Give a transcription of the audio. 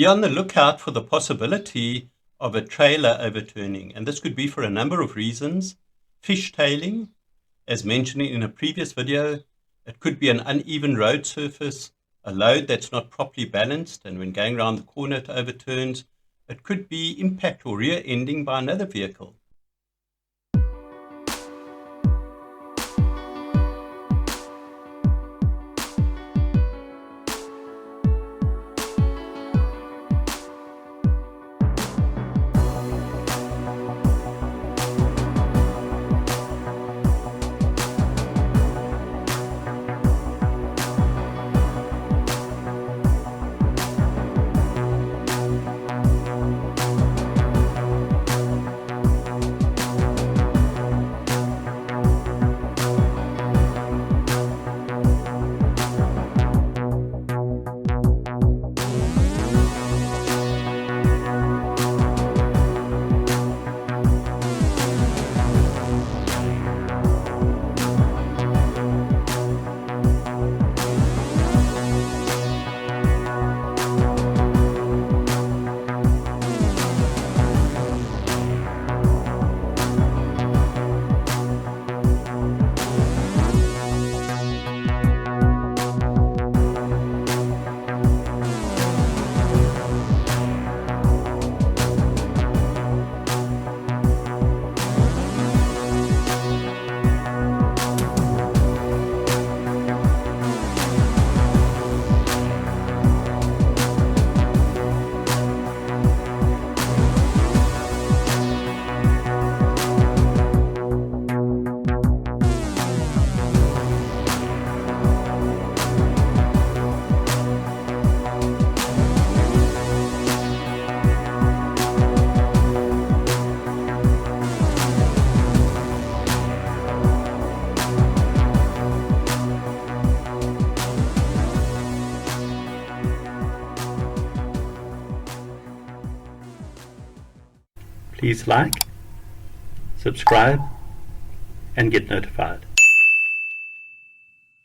be on the lookout for the possibility of a trailer overturning, and this could be for a number of reasons. Fishtailing, as mentioned in a previous video, it could be an uneven road surface, a load that's not properly balanced, and when going around the corner it overturns. It could be impact or rear ending by another vehicle. Please like, subscribe, and get notified.